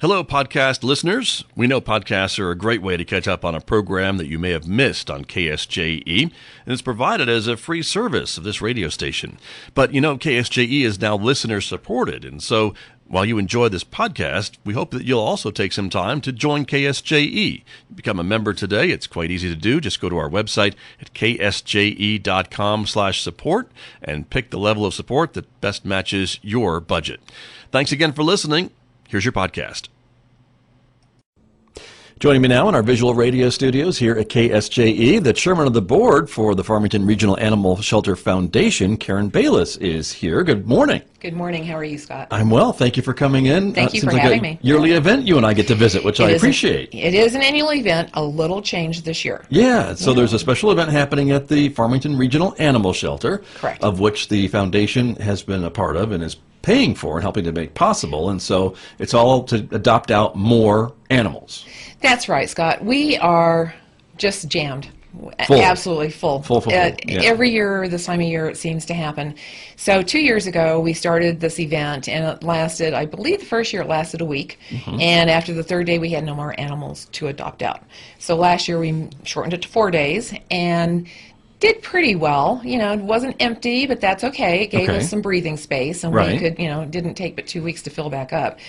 Hello, podcast listeners. We know podcasts are a great way to catch up on a program that you may have missed on KSJE, and it's provided as a free service of this radio station. But you know, KSJE is now listener-supported, and so while you enjoy this podcast, we hope that you'll also take some time to join KSJE. Become a member today. It's quite easy to do. Just go to our website at ksje.com/support and pick the level of support that best matches your budget. Thanks again for listening. Here's your podcast. Joining me now in our visual radio studios here at KSJE, the chairman of the board for the Farmington Regional Animal Sheltor Foundation, Karen Bayless, is here. Good morning. Good morning. How are you, Scott? I'm well. Thank you for coming in. Thank you for having me. Yearly event you and I get to visit, which I appreciate. It is an annual event, a little change this year. Yeah, so there's a special event happening at the Farmington Regional Animal Sheltor, correct, of which the foundation has been a part of and is paying for and helping to make possible, and so it's all to adopt out more animals. That's right, Scott. We are just jammed. Full. Absolutely full. Full. Yeah. Every year, this time of year, it seems to happen. So 2 years ago, we started this event, and it lasted, I believe the first year it lasted a week, and after the third day, we had no more animals to adopt out. So last year, we shortened it to 4 days, and did pretty well. You know, it wasn't empty, but that's okay. It gave us some breathing space, and we could, it didn't take but 2 weeks to fill back up.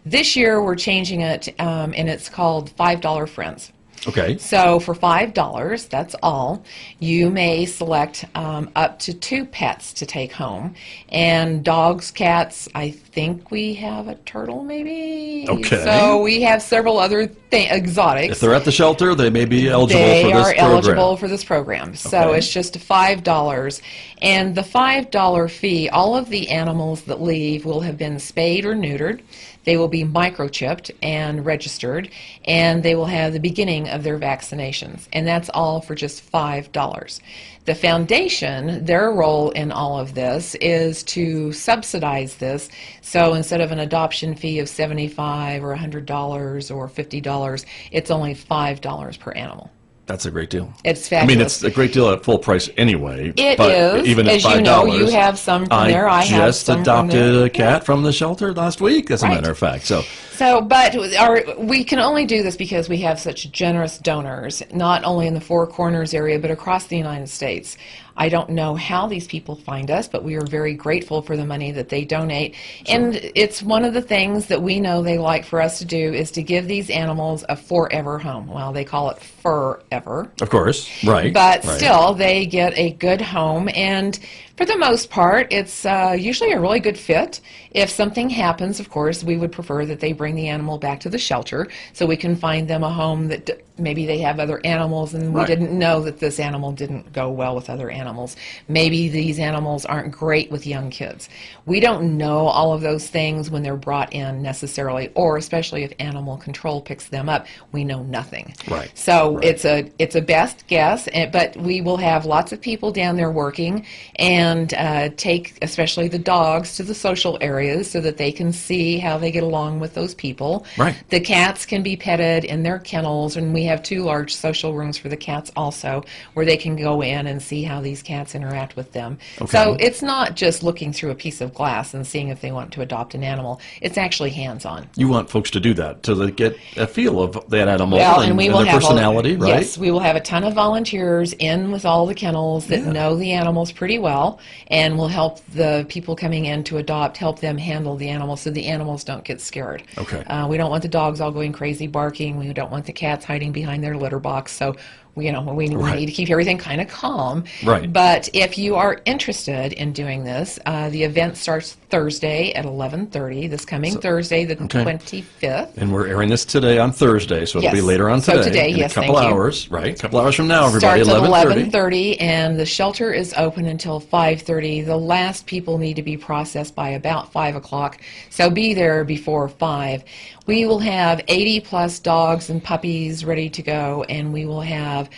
This year, we're changing it, and it's called $5 Friends. Okay. So for $5, that's all, you may select up to 2 pets to take home. And dogs, cats, I think we have a turtle maybe. Okay. So we have several other exotics. If they're at the shelter, they may be eligible for this program. They are eligible for this program. So it's just $5. And the $5 fee, all of the animals that leave will have been spayed or neutered. They will be microchipped and registered, and they will have the beginning of their vaccinations. And that's all for just $5. The foundation, their role in all of this is to subsidize this. So instead of an adoption fee of $75 or $100 or $50, it's only $5 per animal. That's a great deal. It's fabulous. I mean, it's a great deal at full price anyway. It but is. Even at As $5, you know, you have some from there. I have some from there. I just adopted a cat from the shelter last week, as a matter of fact. But we can only do this because we have such generous donors, not only in the Four Corners area, but across the United States. I don't know how these people find us, but we are very grateful for the money that they donate. Sure. And it's one of the things that we know they like for us to do is to give these animals a forever home. Well, they call it forever. Of course, right. But still, they get a good home, and for the most part, it's usually a really good fit. If something happens, of course, we would prefer that they bring the animal back to the shelter so we can find them a home that maybe they have other animals and we didn't know that this animal didn't go well with other animals. Maybe these animals aren't great with young kids. We don't know all of those things when they're brought in necessarily, or especially if animal control picks them up, we know nothing. Right. So it's a best guess, but we will have lots of people down there working and take especially the dogs to the social areas so that they can see how they get along with those people. Right. The cats can be petted in their kennels, and we have 2 large social rooms for the cats also, where they can go in and see how these cats interact with them. Okay. So it's not just looking through a piece of glass and seeing if they want to adopt an animal. It's actually hands-on. You want folks to do that, so they get a feel of that animal and we will their have personality, right? Yes, we will have a ton of volunteers in with all the kennels that know the animals pretty well, and will help the people coming in to adopt, help them handle the animals so the animals don't get scared. Okay. We don't want the dogs all going crazy barking. We don't want the cats hiding behind their litter box. So we need to keep everything kind of calm. Right. But if you are interested in doing this, the event starts Thursday at 11:30, this coming Thursday, the 25th. And we're airing this today on Thursday, so it'll be later on today. So today, in a couple hours, right? A couple hours from now, everybody, starts at 11:30, and the shelter is open until 5:30. The last people need to be processed by about 5 o'clock, so be there before 5. We will have 80-plus dogs and puppies ready to go, and we will have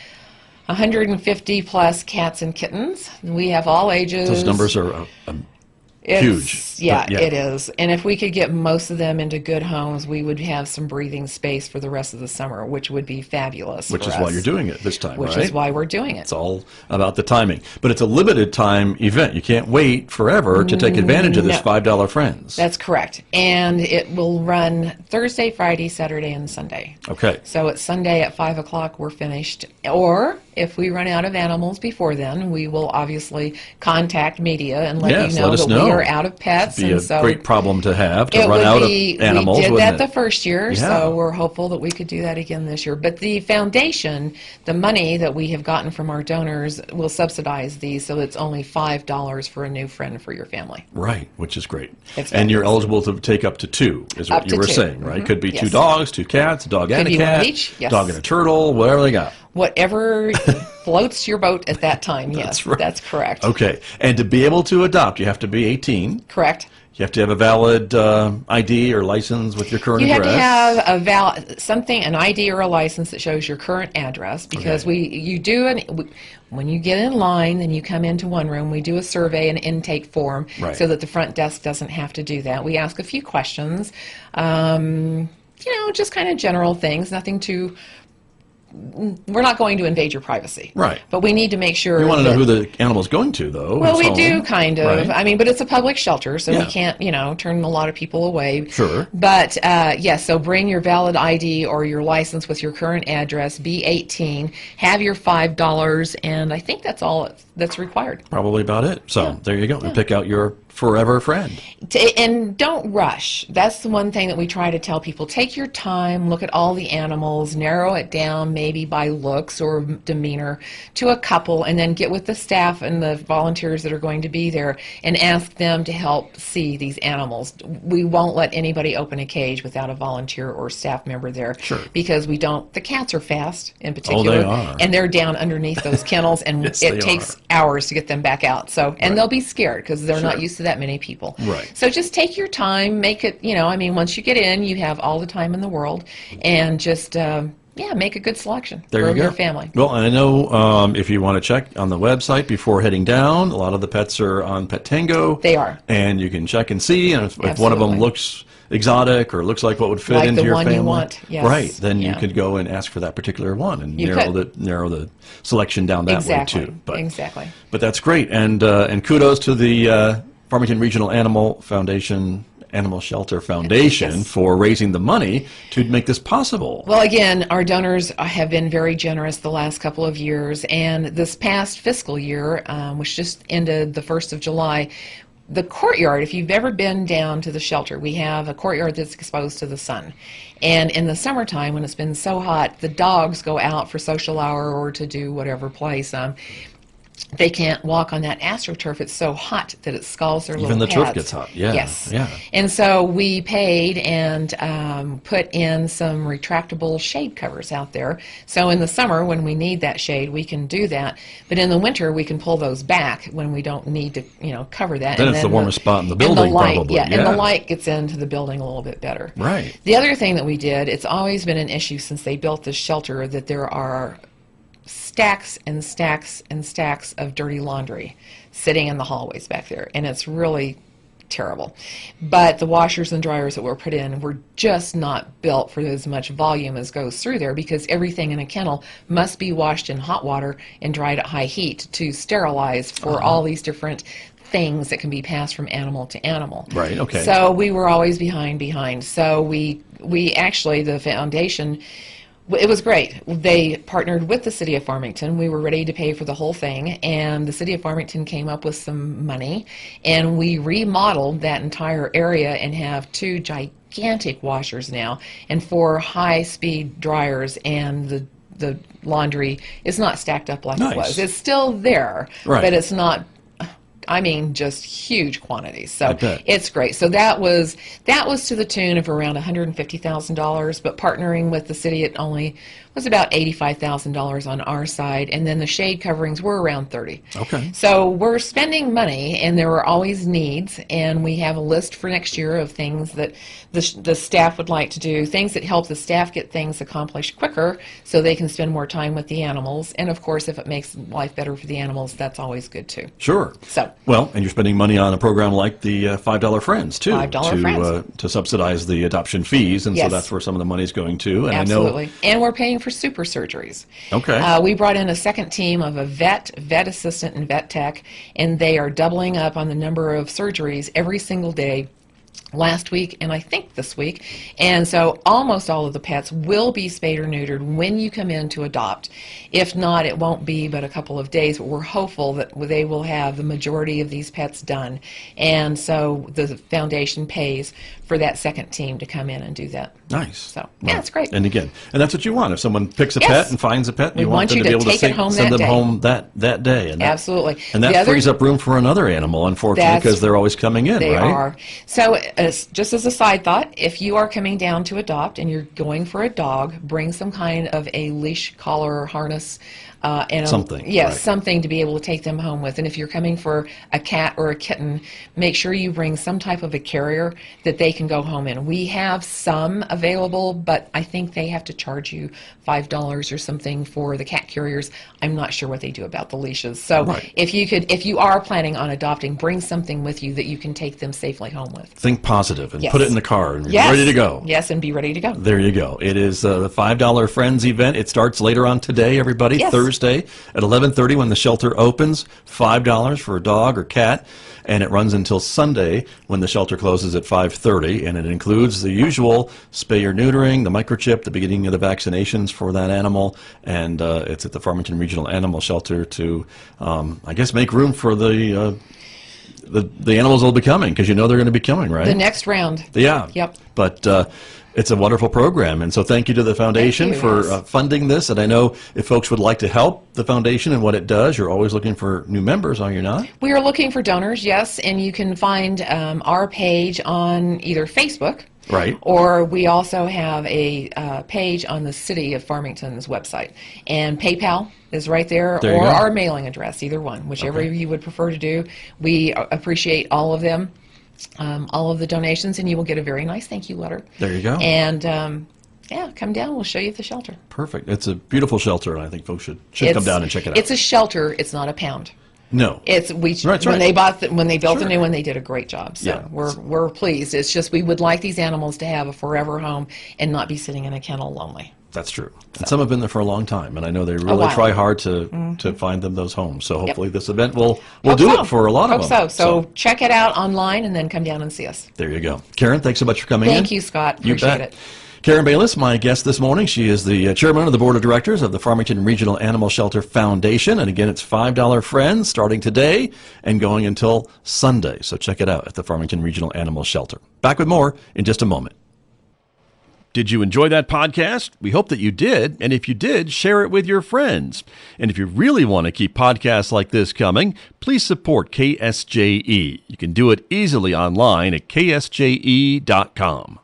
150-plus cats and kittens. We have all ages. Those numbers are huge. Yeah, it is. And if we could get most of them into good homes, we would have some breathing space for the rest of the summer, which would be fabulous. Which for is us. why you're doing it this time, Which right? is why we're doing it. It's all about the timing. But it's a limited time event. You can't wait forever to take advantage of this $5 Friends. That's correct. And it will run Thursday, Friday, Saturday, and Sunday. Okay. So it's Sunday at 5 o'clock, we're finished. Or if we run out of animals before then, we will obviously contact media and let you know that we are out of pets. It'd be and a great problem to have, to run out of animals. We did that it? the first year, so we're hopeful that we could do that again this year. But the foundation, the money that we have gotten from our donors will subsidize these, so it's only $5 for a new friend for your family. Right, which is great. And you're eligible to take up to 2, is what you were saying, right? Could be 2 dogs, 2 cats, a dog and a cat, dog and a turtle, whatever they got. Whatever floats your boat at that time, That's right. That's correct. Okay, and to be able to adopt, you have to be 18. Correct. You have to have a valid ID or license with your current address. You have to have an ID or a license that shows your current address, because when you get in line and you come into one room, we do a survey and intake form so that the front desk doesn't have to do that. We ask a few questions, just kind of general things, nothing too. We're not going to invade your privacy. Right. But we need to make sure. You want to know who the animal's going to, though. Well, we do, kind of. Right. I mean, but it's a public shelter, so we can't, turn a lot of people away. Sure. But, yes, so bring your valid ID or your license with your current address, be 18, have your $5, and I think that's all that's required. Probably about it. So there you go. And pick out your forever friend. And don't rush. That's the one thing that we try to tell people. Take your time, look at all the animals, narrow it down maybe by looks or demeanor to a couple, and then get with the staff and the volunteers that are going to be there and ask them to help see these animals. We won't let anybody open a cage without a volunteer or staff member there. Sure. Because the cats are fast in particular. Oh, they are. And they're down underneath those kennels, and Yes, it takes hours to get them back out. So, and they'll be scared because they're not used to that many people. Right. So just take your time, make it, once you get in, you have all the time in the world, and just, make a good selection for your family. Well, I know if you want to check on the website before heading down, a lot of the pets are on Pet Tango. They are. And you can check and see, and if one of them looks exotic or looks like what would fit into your family, you want. Yes. Right, then you could go and ask for that particular one and narrow the selection down that way too. Exactly. But that's great, and kudos to the Farmington Regional Animal Sheltor Foundation for raising the money to make this possible. Well, again, our donors have been very generous the last couple of years, and this past fiscal year, which just ended the 1st of July, the courtyard, if you've ever been down to the shelter, we have a courtyard that's exposed to the sun. And in the summertime, when it's been so hot, the dogs go out for social hour or to do whatever place. They can't walk on that AstroTurf. It's so hot that it scalds their Even little the pads. turf gets hot. Yeah. Yes. Yeah. And so we paid and put in some retractable shade covers out there. So in the summer, when we need that shade, we can do that. But in the winter, we can pull those back when we don't need to, cover that. Then it's the warmest spot in the building, and the light, probably. And the light gets into the building a little bit better. Right. The other thing that we did, it's always been an issue since they built this shelter, that there are stacks and stacks and stacks of dirty laundry sitting in the hallways back there, and it's really terrible. But the washers and dryers that were put in were just not built for as much volume as goes through there, because everything in a kennel must be washed in hot water and dried at high heat to sterilize for all these different things that can be passed from animal to animal. Right, okay. So we were always behind. So we actually, the foundation, it was great. They partnered with the City of Farmington. We were ready to pay for the whole thing, and the City of Farmington came up with some money, and we remodeled that entire area and have 2 gigantic washers now and 4 high-speed dryers, and the laundry is not stacked up like it was. It's still there, but it's not, just huge quantities. So it's great. So that was to the tune of around $150,000, but partnering with the city, it only was about $85,000 on our side, and then the shade coverings were around $30,000. Okay. So we're spending money, and there are always needs, and we have a list for next year of things that the staff would like to do, things that help the staff get things accomplished quicker so they can spend more time with the animals. And of course, if it makes life better for the animals, that's always good too. Sure. So that. Well, and you're spending money on a program like the $5 Friends, too. $5 Friends. To subsidize the adoption fees, and Yes. so that's where some of the money's going to. And Absolutely. I know, And we're paying for super surgeries. Okay. We brought in a second team of a vet assistant, and vet tech, and they are doubling up on the number of surgeries every single day. Last week and I think this week, and so almost all of the pets will be spayed or neutered when you come in to adopt. If not, it won't be but a couple of days, but we're hopeful that they will have the majority of these pets done, and so the foundation pays for that second team to come in and do that. Nice. So yeah, it's great. And again, and that's what you want. If someone picks a Yes. pet and finds a pet, We you want them you to be to able take to it home send that them day. home that day. And Absolutely. And that The other- frees up room for another animal, unfortunately, because they're always coming in, They right? are. So, just as a side thought, if you are coming down to adopt and you're going for a dog, bring some kind of a leash, collar, or harness, and Something, yes, right. something to be able to take them home with. And if you're coming for a cat or a kitten, make sure you bring some type of a carrier that they can go home in. We have some available, but I think they have to charge you $5 or something for the cat carriers. I'm not sure what they do about the leashes. So, Right. if you are planning on adopting, bring something with you that you can take them safely home with. Think positive and Yes. put it in the car and Yes. you're ready to go. Yes, and be ready to go. There you go. It is the $5 Friends event. It starts later on today, everybody, Yes. Thursday at 11:30 when the shelter opens. $5 for a dog or cat, and it runs until Sunday when the shelter closes at 5:30, and it includes the usual spay or neutering, the microchip, the beginning of the vaccinations for that animal, and it's at the Farmington Regional Animal Shelter to, I guess, make room for the animals will be coming, because you know they're going to be coming, right? The next round. Yeah. Yep. But it's a wonderful program, and so thank you to the foundation Thank you, for yes. funding this. And I know if folks would like to help the foundation and what it does, you're always looking for new members, are you not? We are looking for donors, yes, and you can find our page on either Facebook, Right. or we also have a page on the City of Farmington's website. And PayPal is right there, There you or go. our mailing address, either one, whichever Okay. you would prefer to do. We appreciate all of them, all of the donations, and you will get a very nice thank you letter. There you go. And yeah, come down. We'll show you the shelter. Perfect. It's a beautiful shelter, and I think folks should come down and check it out. It's a shelter. It's not a pound. No. It's Right, when right. they built Sure. the new one, they did a great job. So Yeah. we're pleased. It's just we would like these animals to have a forever home and not be sitting in a kennel lonely. That's true. And some have been there for a long time, and I know they really while. try hard to find them those homes. So hopefully this event will Hope do so. it for a lot of Hope them. so. So check it out online and then come down and see us. There you go. Karen, thanks so much for coming in. Thank you, Scott. You Appreciate bet. it. Karen Bayless, my guest this morning. She is the chairman of the board of directors of the Farmington Regional Animal Shelter Foundation. And again, it's $5 Friends starting today and going until Sunday. So check it out at the Farmington Regional Animal Shelter. Back with more in just a moment. Did you enjoy that podcast? We hope that you did. And if you did, share it with your friends. And if you really want to keep podcasts like this coming, please support KSJE. You can do it easily online at ksje.com.